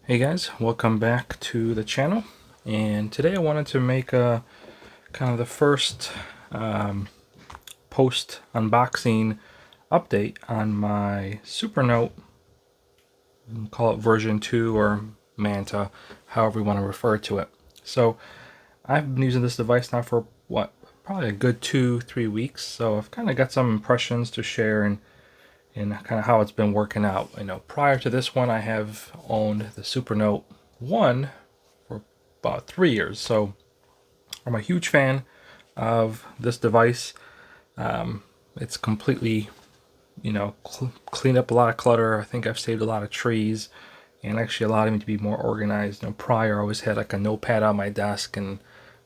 Hey guys, welcome back to the channel. And today I wanted to make a kind of the first post unboxing update on my Supernote, call it version 2 or Manta, however you want to refer to it. So I've been using this device now for what, probably a good 2-3 weeks. So I've kind of got some impressions to share and kind of how it's been working out. Prior to this one, I have owned the Supernote 1 for about 3 years. So I'm a huge fan of this device. It's completely, cleaned up a lot of clutter. I think I've saved a lot of trees and actually allowed me to be more organized. Prior, I always had like a notepad on my desk and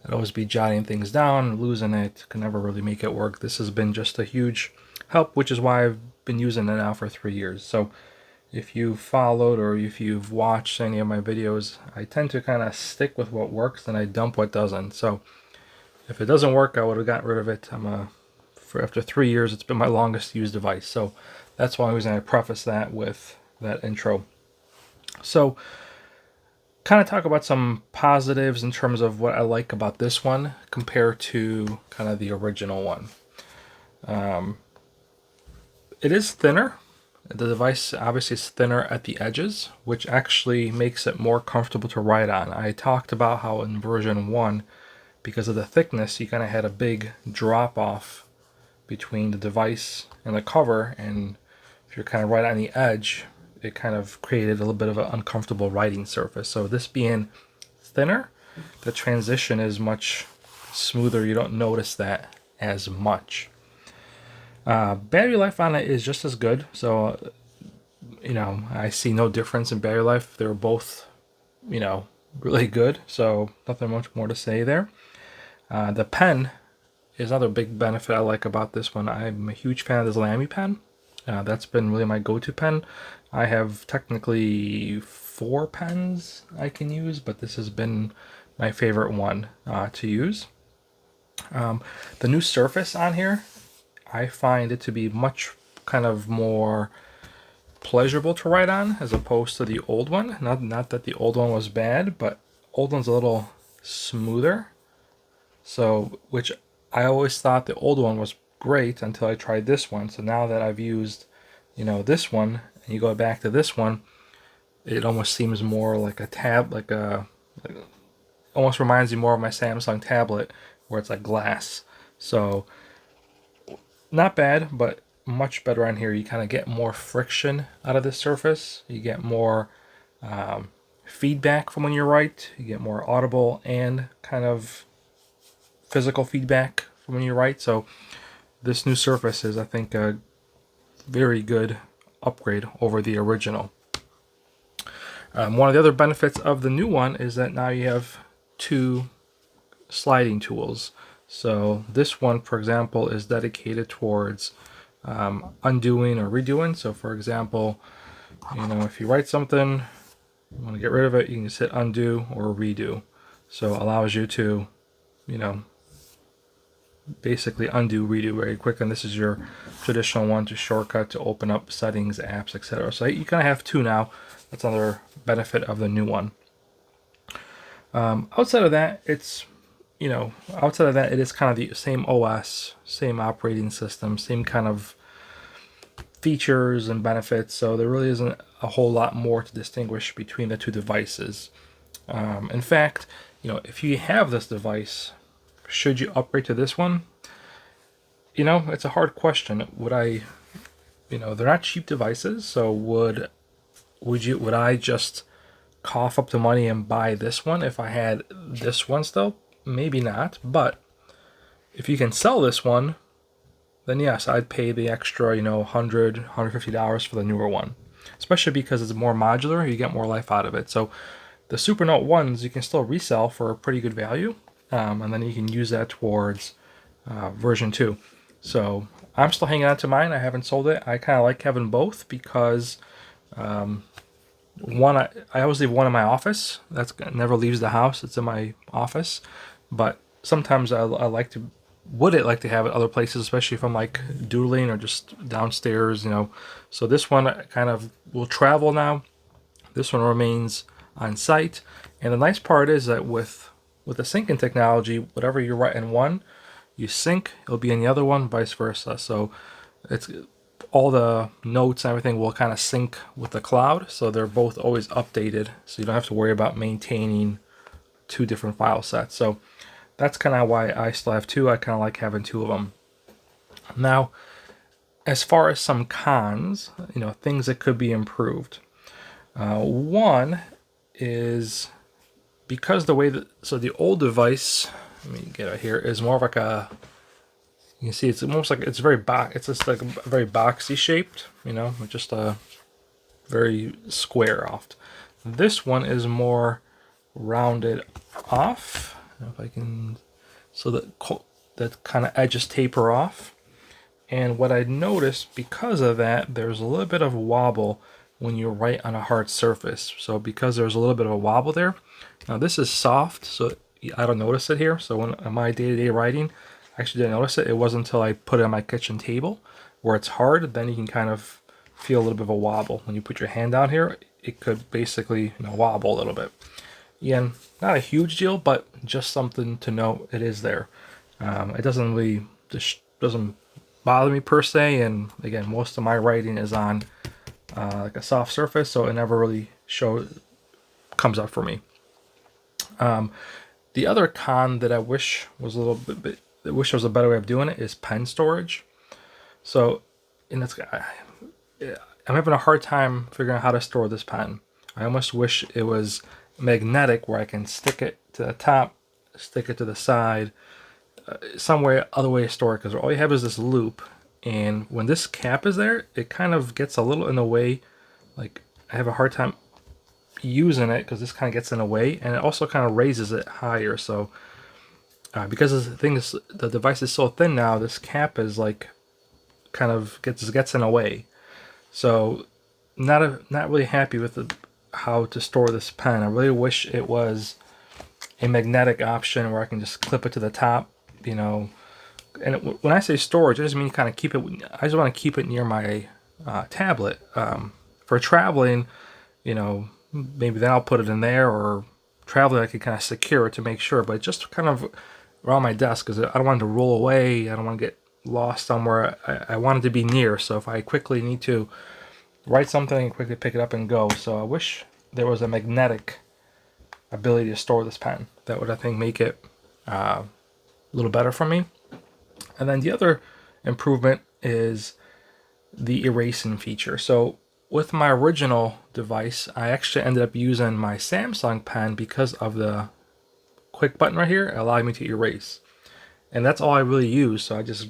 I'd always be jotting things down, losing it, could never really make it work. This has been just a huge help, which is why I've been using it now for 3 years. So if you've followed or if you've watched any of my videos, I tend to kind of stick with what works and I dump what doesn't. So if it doesn't work, I would have gotten rid of it. After 3 years, it's been my longest used device. So that's why I preface that with that intro. So kind of talk about some positives in terms of what I like about this one compared to kind of the original one. It is thinner. The device obviously is thinner at the edges, which actually makes it more comfortable to write on. I talked about how in version 1, because of the thickness, you kind of had a big drop off between the device and the cover, and if you're kind of right on the edge, it kind of created a little bit of an uncomfortable writing surface. So this being thinner, the transition is much smoother. You don't notice that as much. Battery life on it is just as good. So, I see no difference in battery life. They're both, really good. So nothing much more to say there. The pen is another big benefit I like about this one. I'm a huge fan of this Lamy pen. That's been really my go-to pen. I have technically 4 pens I can use, but this has been my favorite one to use. The new surface on here, I find it to be much kind of more pleasurable to write on as opposed to the old one. Not that the old one was bad, but old one's a little smoother. So, which I always thought the old one was great until I tried this one. So now that I've used, this one, and you go back to this one, it almost seems more like a almost reminds me more of my Samsung tablet where it's like glass. So not bad, but much better on here. You kind of get more friction out of this surface. You get more feedback from when you write. You get more audible and kind of physical feedback from when you write. So this new surface is, I think, a very good upgrade over the original. One of the other benefits of the new one is that now you have 2 sliding tools. So this one, for example, is dedicated towards undoing or redoing. So for example, if you write something, you want to get rid of it, you can just hit undo or redo. So it allows you to, basically undo, redo very quick. And this is your traditional one to shortcut to open up settings, apps, etc. So you kind of have 2 now. That's another benefit of the new one. Outside of that, it is kind of the same OS, same operating system, same kind of features and benefits. So there really isn't a whole lot more to distinguish between the 2 devices. In fact, if you have this device, should you upgrade to this one? It's a hard question. Would I, they're not cheap devices, so would I just cough up the money and buy this one if I had this one still? Maybe not, but if you can sell this one, then yes, I'd pay the extra, $100, $150 for the newer one. Especially because it's more modular, you get more life out of it. So the Supernote 1s you can still resell for a pretty good value, and then you can use that towards version 2. So I'm still hanging on to mine. I haven't sold it. I kind of like having both because one, I always leave one in my office. That's never leaves the house. It's in my office. But sometimes I like to have it other places, especially if I'm like doodling or just downstairs, So this one kind of will travel now. This one remains on site. And the nice part is that with the syncing technology, whatever you write in one, you sync, it'll be in the other one, vice versa. So it's all the notes and everything will kind of sync with the cloud, so they're both always updated, so you don't have to worry about maintaining two different file sets. So that's kind of why I still have two. I kind of like having two of them. Now, as far as some cons, things that could be improved. One is because the way that, so the old device, let me get it here, is more of like a, you can see it's almost like it's very it's just like a very boxy shaped, with just a very square off. This one is more rounded off. If I can, so that kind of edges taper off. And what I noticed because of that, there's a little bit of a wobble when you write on a hard surface. So because there's a little bit of a wobble there, now this is soft, so I don't notice it here. So when my day-to-day writing, I actually didn't notice it. It wasn't until I put it on my kitchen table where it's hard, then you can kind of feel a little bit of a wobble. When you put your hand down here, it could basically wobble a little bit. Again, not a huge deal, but just something to note. It is there. It doesn't really doesn't bother me per se, and again, most of my writing is on like a soft surface, so it never really comes up for me. The other con that I wish was I wish there was a better way of doing it is pen storage. So, and I'm having a hard time figuring out how to store this pen. I almost wish it was magnetic where I can stick it to the top, stick it to the side, somewhere other way to store it, because all you have is this loop, and when this cap is there, it kind of gets a little in the way. Like, I have a hard time using it because this kind of gets in the way, and it also kind of raises it higher. So because the device is so thin now, this cap is like kind of gets in the way. So not really happy with how to store this pen. I really wish it was a magnetic option where I can just clip it to the top, And when I say storage, I just mean kind of keep it. I just want to keep it near my tablet. For traveling, maybe then I'll put it in there, or traveling I can kind of secure it to make sure. But just kind of around my desk, because I don't want it to roll away. I don't want to get lost somewhere. I want it to be near, so if I quickly need to write something, I can quickly pick it up and go. So I wish there was a magnetic ability to store this pen. That would, I think, make it a little better for me. And then the other improvement is the erasing feature. So with my original device, I actually ended up using my Samsung pen because of the quick button right here. It allowed me to erase. And that's all I really use. So I just,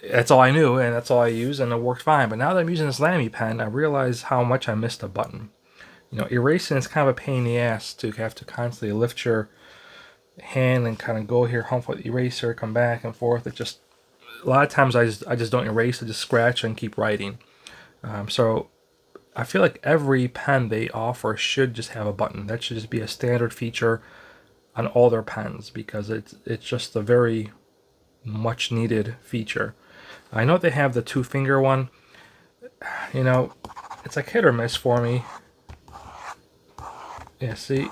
that's all I knew, and that's all I use, and it worked fine. But now that I'm using this Lamy pen, I realize how much I missed a button. Erasing is kind of a pain in the ass to have to constantly lift your hand and kind of go here, hump with the eraser, come back and forth. It just, a lot of times I just don't erase. I just scratch and keep writing. So I feel like every pen they offer should just have a button. That should just be a standard feature on all their pens, because it's just a very much needed feature. I know they have the 2-finger one. It's like hit or miss for me. Yeah, see,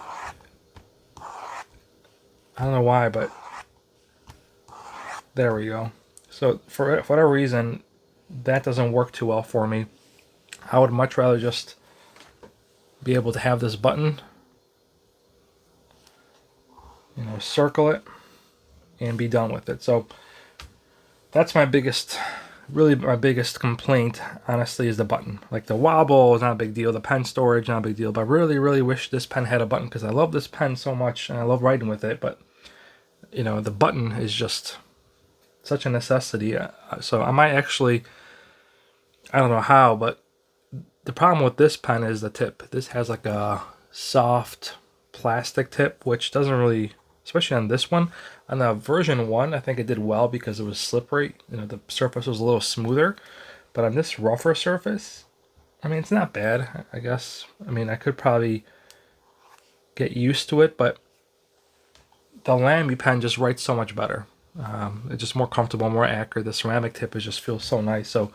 I don't know why, but there we go. So for whatever reason, that doesn't work too well for me. I would much rather just be able to have this button, circle it, and be done with it. So that's my biggest complaint, honestly, is the button. Like, the wobble is not a big deal, the pen storage not a big deal, but I really, really wish this pen had a button, because I love this pen so much and I love writing with it. But the button is just such a necessity. So I might actually, I don't know how, but the problem with this pen is the tip. This has like a soft plastic tip, which doesn't really, especially on this one. On the version 1, I think it did well because it was slippery. The surface was a little smoother. But on this rougher surface, I mean, it's not bad, I guess. I mean, I could probably get used to it, but the Lamy pen just writes so much better. It's just more comfortable, more accurate. The ceramic tip just feels so nice. So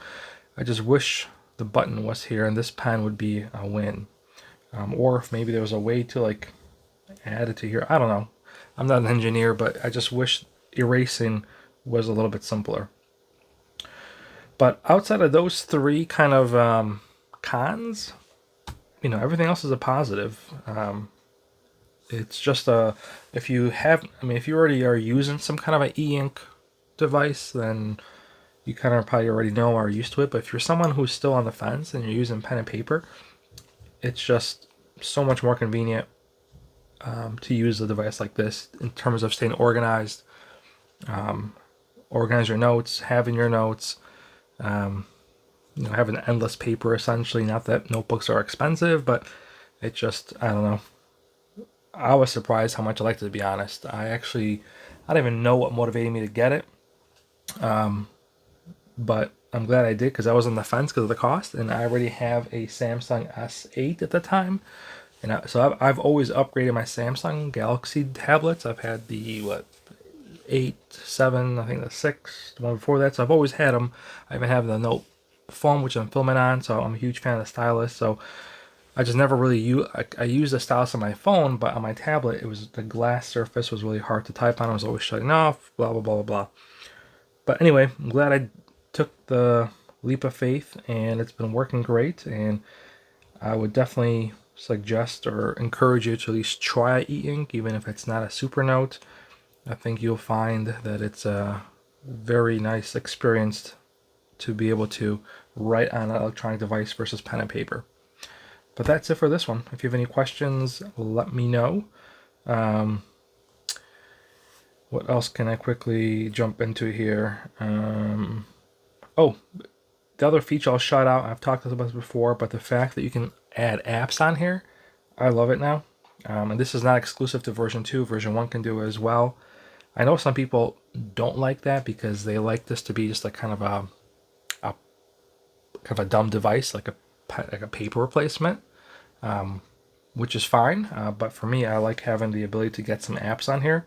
I just wish the button was here, and this pen would be a win. or if maybe there was a way to like add it to here. I don't know. I'm not an engineer, but I just wish erasing was a little bit simpler. But outside of those three kind of cons, everything else is a positive. It's just if you have, if you already are using some kind of an e-ink device, then you kind of probably already know or are used to it. But if you're someone who's still on the fence and you're using pen and paper, it's just so much more convenient to use a device like this in terms of staying organized, organize your notes, having your notes, having endless paper essentially. Not that notebooks are expensive, but it just, I don't know. I was surprised how much I liked it, to be honest. I don't even know what motivated me to get it. But I'm glad I did because I was on the fence because of the cost, and I already have a Samsung S8 at the time. And so I've always upgraded my Samsung Galaxy tablets. I've had the 8, 7, I think the 6, the one before that. So I've always had them. I even have the Note phone, which I'm filming on. So I'm a huge fan of the stylus. So I just never really I used the stylus on my phone, but on my tablet, the glass surface was really hard to type on. I was always shutting off, blah, blah, blah, blah, blah. But anyway, I'm glad I took the leap of faith, and it's been working great. And I would definitely suggest or encourage you to at least try e-ink, even if it's not a Supernote. I think you'll find that it's a very nice experience to be able to write on an electronic device versus pen and paper. But that's it for this one. If you have any questions, let me know. What else can I quickly jump into here? Oh, the other feature I'll shout out, I've talked about this before, but the fact that you can add apps on here, I love it now. And this is not exclusive to version 2. Version 1 can do it as well. I know some people don't like that because they like this to be just like kind of a dumb device, like a paper replacement, which is fine. But for me, I like having the ability to get some apps on here,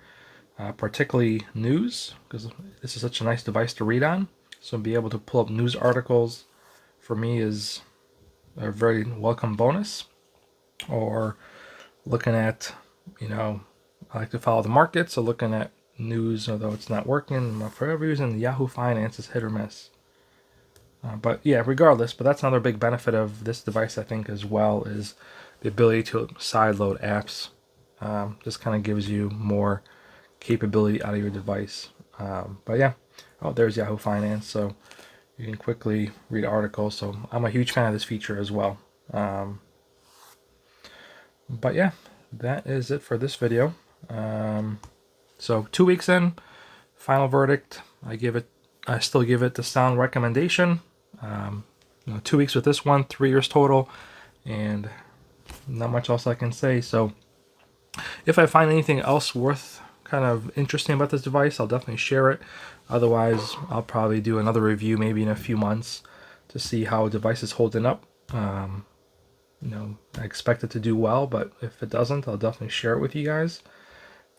particularly news, because this is such a nice device to read on. So be able to pull up news articles for me is a very welcome bonus. Or looking at, I like to follow the market, so looking at news, although it's not working for every reason, Yahoo Finance is hit or miss. But yeah, regardless, but that's another big benefit of this device, I think, as well, is the ability to sideload apps. This kind of gives you more capability out of your device. But yeah, there's Yahoo Finance, so you can quickly read articles. So I'm a huge fan of this feature as well. But yeah, that is it for this video. So 2 weeks in, final verdict. I still give it the sound recommendation. 2 weeks with this one, 3 years total, and not much else I can say. So if I find anything else worth kind of interesting about this device, I'll definitely share it. Otherwise, I'll probably do another review maybe in a few months to see how the device is holding up. I expect it to do well, but if it doesn't, I'll definitely share it with you guys.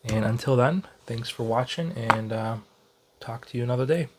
And until then, thanks for watching, and talk to you another day.